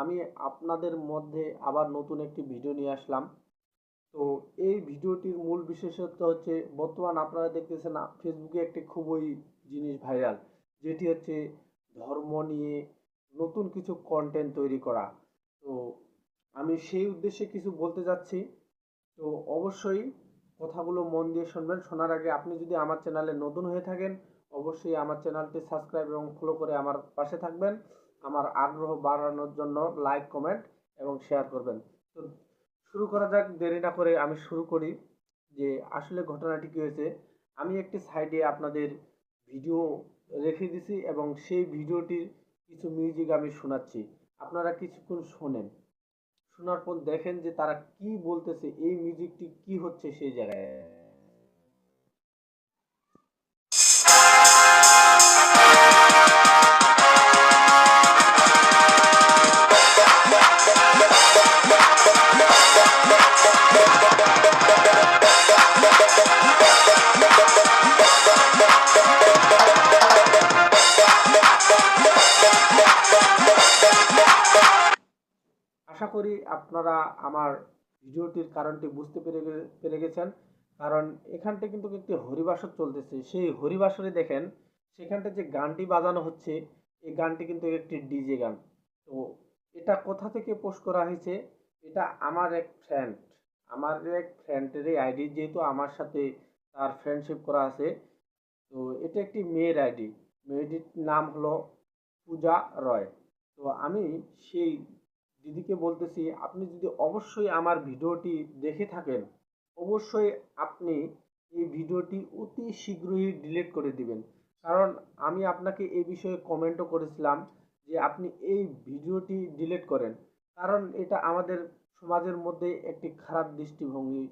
আমি আপনাদের মধ্যে আবার নতুন একটি ভিডিও নিয়ে আসলাম। তো এই ভিডিওটির মূল বিশেষত্ব হচ্ছে বর্তমান আপনারা দেখতেছেন ফেসবুকে একটি খুবই জিনিস ভাইরাল, যেটি হচ্ছে ধর্ম নিয়ে নতুন কিছু কন্টেন্ট তৈরি করা। তো আমি সেই উদ্দেশ্যে কিছু বলতে যাচ্ছি। তো অবশ্যই কথাগুলো মন দিয়ে শুনবেন। শোনার আগে আপনি যদি আমার চ্যানেলে নতুন হয়ে থাকেন, অবশ্যই আমার চ্যানেলটি সাবস্ক্রাইব এবং ফলো করে আমার পাশে থাকবেন। আমার আগ্রহ বাড়ানোর জন্য লাইক, কমেন্ট এবং শেয়ার করবেন। তো শুরু করা যাক, দেরি না করে আমি শুরু করি যে আসলে ঘটনাটি কী হয়েছে। আমি একটি সাইডে আপনাদের ভিডিও রেখে দিছি এবং সেই ভিডিওটির কিছু মিউজিক আমি শোনাচ্ছি। আপনারা কিছুক্ষণ শোনেন। শোনার পর দেখেন যে তারা কি বলতেছে, এই মিউজিকটি কি হচ্ছে সেই জায়গায়। আশা করি আপনারা আমার ভিডিওটির কারণটি বুঝতে পেরে গেছেন। কারণ এখানটা কিন্তু একটি হরিবাসর চলতেছে। সেই হরিবাসরে দেখেন সেখানটা যে গানটি বাজানো হচ্ছে, এই গানটি কিন্তু একটি ডিজে গান। তো এটা কোথা থেকে পোস্ট করা হয়েছে? এটা আমার এক ফ্রেন্ডেরই আইডি, যেহেতু আমার সাথে তার ফ্রেন্ডশিপ করা আছে। তো এটা একটি মেয়ের আইডি। মেয়েটির নাম হলো পূজা রয়। তো আমি সেই দিদিকে বলতেছি, আপনি যদি অবশ্যই আমার ভিডিওটি দেখে থাকেন, অবশ্যই আপনি এই ভিডিওটি অতি শীঘ্রই ডিলিট করে দিবেন। কারণ আমি আপনাকে এই বিষয়ে কমেন্টও করেছিলাম যে আপনি এই ভিডিওটি ডিলিট করেন। কারণ এটা আমাদের সমাজের মধ্যে একটি খারাপ দৃষ্টিভঙ্গি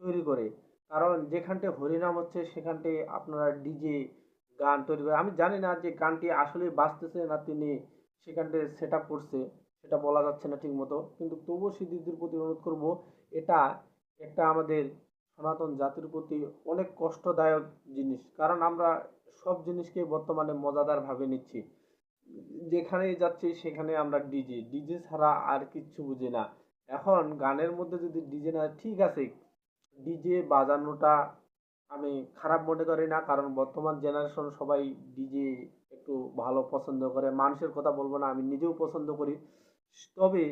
তৈরি করে। কারণ যেখানটায় হরিনাম হচ্ছে সেখানটায় আপনারা ডিজে গান তৈরি করে। আমি জানি না যে গানটি আসলেই বাজতেছে না তিনি সেখানটায় সেট আপ করছে, সেটা বলা যাচ্ছে না ঠিক মতো। কিন্তু তবুও সেই দিদির প্রতি অনুরোধ করব, এটা একটা আমাদের সনাতন জাতির প্রতি অনেক কষ্টদায়ক জিনিস। কারণ আমরা সব জিনিসকে বর্তমানে মজাদার ভাবে নিচ্ছি। যেখানেই যাচ্ছি সেখানে আমরা ডিজে ডিজে ছাড়া আর কিচ্ছু বুঝি না। এখন গানের মধ্যে যদি ডিজে না, ঠিক আছে, ডিজে বাজানোটা আমি খারাপ মনে করি না। কারণ বর্তমান জেনারেশন সবাই ডিজে একটু ভালো পছন্দ করে। মানুষের কথা বলবো না, আমি নিজেও পছন্দ করি। তবে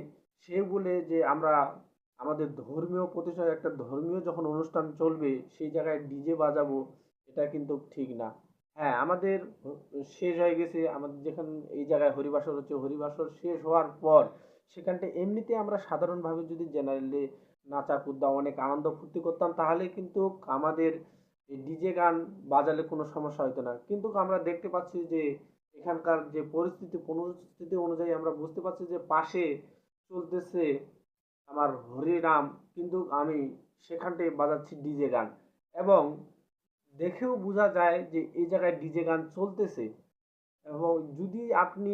সে বলে যে আমরা আমাদের ধর্মীয় প্রতিষ্ঠান, একটা ধর্মীয় যখন অনুষ্ঠান চলবে সেই জায়গায় ডিজে বাজাবো, এটা কিন্তু ঠিক না। হ্যাঁ, আমাদের শেষ হয়ে গেছে, আমাদের যেখানে এই জায়গায় হরিবাসর হচ্ছে, হরিবাসর শেষ হওয়ার পর সেখানটা এমনিতে আমরা সাধারণভাবে যদি জেনারেলি নাচা কুদা অনেক আনন্দ ফুর্তি করতাম, তাহলে কিন্তু আমাদের এই ডিজে গান বাজালে কোনো সমস্যা হতো না। কিন্তু আমরা দেখতে পাচ্ছি যে এখানকার যে পরিস্থিতি অনুযায়ী আমরা বুঝতে পারছি যে পাশে চলতেছে আমার হরিনাম, কিন্তু আমি সেখানটায় বাজাচ্ছি ডিজে গান। এবং দেখেও বোঝা যায় যে এই জায়গায় ডিজে গান চলতেছে। এবং যদি আপনি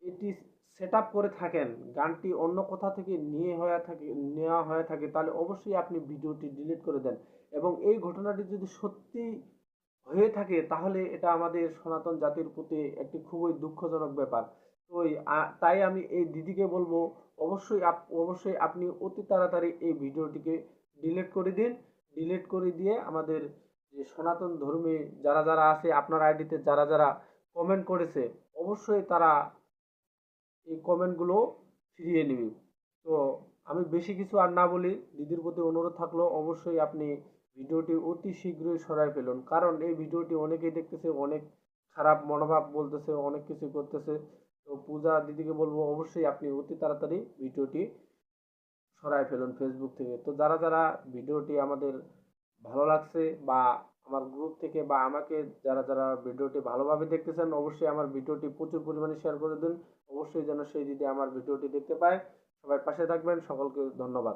এটি সেট আপ করে থাকেন, গানটি অন্য কোথা থেকে নেওয়া হয়ে থাকে, তাহলে অবশ্যই আপনি ভিডিওটি ডিলিট করে দেন। এবং এই ঘটনাটি যদি সত্যি হয়ে থাকে তাহলে এটা আমাদের সনাতন জাতির প্রতি একটি খুবই দুঃখজনক ব্যাপার। তো তাই আমি এই দিদিকে বলবো, অবশ্যই আপনি অতি তাড়াতাড়ি এই ভিডিওটিকে ডিলিট করে দিন। ডিলিট করে দিয়ে আমাদের যে সনাতন ধর্মী যারা যারা আছে, আপনার আইডিতে যারা যারা কমেন্ট করেছে, অবশ্যই তারা এই কমেন্টগুলো ফিরিয়ে নিবে। তো আমি বেশি কিছু আর না বলি, দিদির প্রতি অনুরোধ থাকলো অবশ্যই আপনি ভিডিওটি অতি শীঘ্রই সরাই ফেলুন। কারণ এই ভিডিওটি অনেকেই দেখতেছে, অনেক খারাপ মনোভাব বলতেছে, অনেক কিছু করতেছে। তো পূজা দিদিকে বলবো অবশ্যই আপনি অতি তাড়াতাড়ি ভিডিওটি সরাই ফেলুন ফেসবুক থেকে। তো যারা যারা ভিডিওটি আমাদের ভালো লাগছে, বা আমার গ্রুপ থেকে বা আমাকে যারা যারা ভিডিওটি ভালোভাবে দেখতেছেন, অবশ্যই আমার ভিডিওটি প্রচুর পরিমাণে শেয়ার করে দিন। অবশ্যই যেন সেই দিদি আমার ভিডিওটি দেখতে পায়। সবাই পাশে থাকবেন। সকলকে ধন্যবাদ।